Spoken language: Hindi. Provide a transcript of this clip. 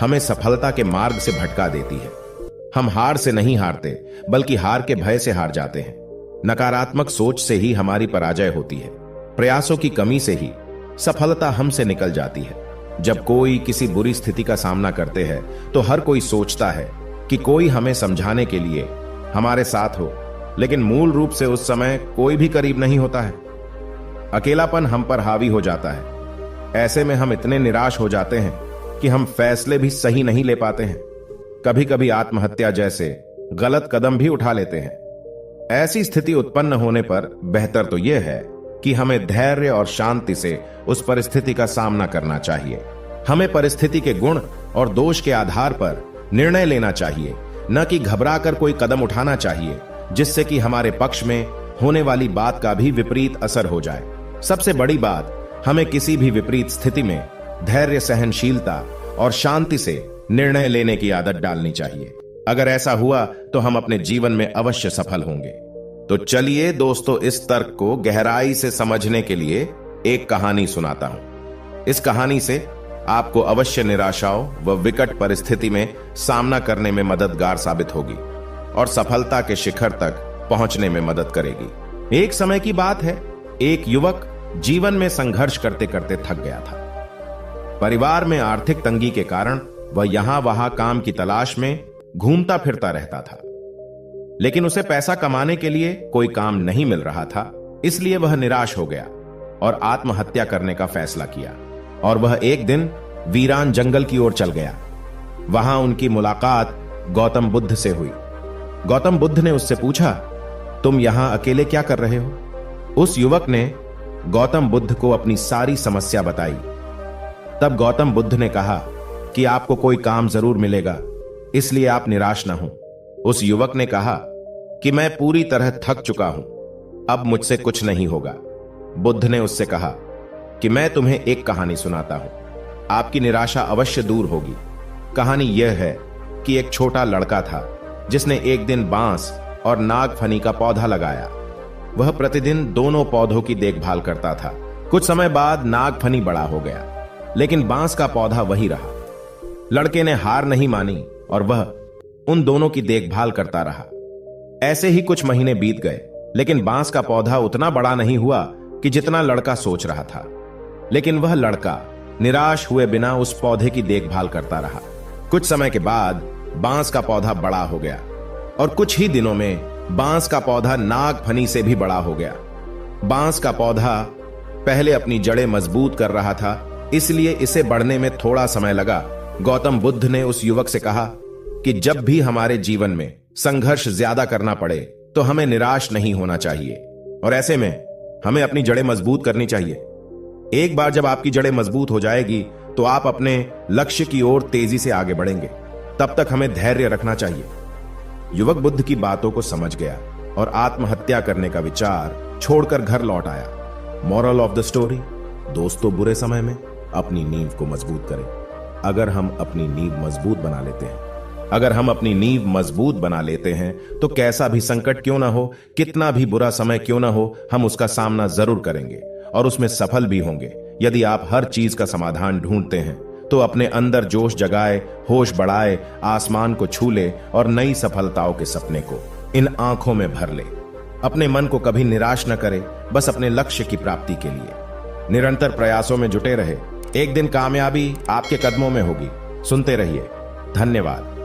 हमें सफलता के मार्ग से भटका देती है। हम हार से नहीं हारते, बल्कि हार के भय से हार जाते हैं। नकारात्मक सोच से ही हमारी पराजय होती है। प्रयासों की कमी से ही सफलता हमसे निकल जाती है। जब कोई किसी बुरी स्थिति का सामना करते हैं तो हर कोई सोचता है कि कोई हमें समझाने के लिए हमारे साथ हो, लेकिन मूल रूप से उस समय कोई भी करीब नहीं होता है। अकेलापन हम पर हावी हो जाता है। ऐसे में हम इतने निराश हो जाते हैं कि हम फैसले भी सही नहीं ले पाते हैं। कभी कभी आत्महत्या जैसे गलत कदम भी उठा लेते हैं। ऐसी स्थिति उत्पन्न होने पर बेहतर तो यह है कि हमें धैर्य और शांति से उस परिस्थिति का सामना करना चाहिए। हमें परिस्थिति के गुण और दोष के आधार पर निर्णय लेना चाहिए, न कि घबराकर कोई कदम उठाना चाहिए जिससे कि हमारे पक्ष में होने वाली बात का भी विपरीत असर हो जाए। सबसे बड़ी बात, हमें किसी भी विपरीत स्थिति में धैर्य, सहनशीलता और शांति से निर्णय लेने की आदत डालनी चाहिए। अगर ऐसा हुआ तो हम अपने जीवन में अवश्य सफल होंगे। तो चलिए दोस्तों, इस तर्क को गहराई से समझने के लिए एक कहानी सुनाता हूं। इस कहानी से आपको अवश्य निराशाओं व विकट परिस्थिति में सामना करने में मददगार साबित होगी और सफलता के शिखर तक पहुंचने में मदद करेगी। एक समय की बात है, एक युवक जीवन में संघर्ष करते करते थक गया था। परिवार में आर्थिक तंगी के कारण वह यहां वहां काम की तलाश में घूमता फिरता रहता था, लेकिन उसे पैसा कमाने के लिए कोई काम नहीं मिल रहा था। इसलिए वह निराश हो गया और आत्महत्या करने का फैसला किया। और वह एक दिन वीरान जंगल की ओर चल गया। वहां उनकी मुलाकात गौतम बुद्ध से हुई। गौतम बुद्ध ने उससे पूछा, तुम यहां अकेले क्या कर रहे हो? उस युवक ने गौतम बुद्ध को अपनी सारी समस्या बताई। तब गौतम बुद्ध ने कहा कि आपको कोई काम जरूर मिलेगा, इसलिए आप निराश ना हो। उस युवक ने कहा कि मैं पूरी तरह थक चुका हूं, अब मुझसे कुछ नहीं होगा। बुद्ध ने उससे कहा कि मैं तुम्हें एक कहानी सुनाता हूं, आपकी निराशा अवश्य दूर होगी। कहानी यह है कि एक छोटा लड़का था जिसने एक दिन बांस और नागफनी का पौधा लगाया। वह प्रतिदिन दोनों पौधों की देखभाल करता था। कुछ समय बाद नागफनी बड़ा हो गया, लेकिन बांस का पौधा वही रहा। लड़के ने हार नहीं मानी और वह उन दोनों की देखभाल करता रहा। ऐसे ही कुछ महीने बीत गए, लेकिन बांस का पौधा उतना बड़ा नहीं हुआ कि जितना लड़का सोच रहा था। लेकिन वह लड़का निराश हुए बिना उस पौधे की देखभाल करता रहा। कुछ समय के बाद बांस का पौधा बड़ा हो गया और कुछ ही दिनों में बांस का पौधा नागफनी से भी बड़ा हो गया। बांस का पौधा पहले अपनी जड़ें मजबूत कर रहा था, इसलिए इसे बढ़ने में थोड़ा समय लगा। गौतम बुद्ध ने उस युवक से कहा कि जब भी हमारे जीवन में संघर्ष ज्यादा करना पड़े तो हमें निराश नहीं होना चाहिए और ऐसे में हमें अपनी जड़ें मजबूत करनी चाहिए। एक बार जब आपकी जड़ें मजबूत हो जाएगी तो आप अपने लक्ष्य की ओर तेजी से आगे बढ़ेंगे। तब तक हमें धैर्य रखना चाहिए। युवक बुद्ध की बातों को समझ गया और आत्महत्या करने का विचार छोड़कर घर लौट आया। मॉरल ऑफ द स्टोरी, दोस्तों, बुरे समय में अपनी नींव को मजबूत करें। अगर हम अपनी नींव मजबूत बना लेते हैं तो कैसा भी संकट क्यों ना हो, कितना भी बुरा समय क्यों ना हो, हम उसका सामना जरूर करेंगे और उसमें सफल भी होंगे। यदि आप हर चीज का समाधान ढूंढते हैं तो अपने अंदर जोश जगाए, होश बढ़ाए, आसमान को छू ले और नई सफलताओं के सपने को इन आंखों में भर ले। अपने मन को कभी निराश न करे, बस अपने लक्ष्य की प्राप्ति के लिए निरंतर प्रयासों में जुटे रहे। एक दिन कामयाबी आपके कदमों में होगी। सुनते रहिए। धन्यवाद।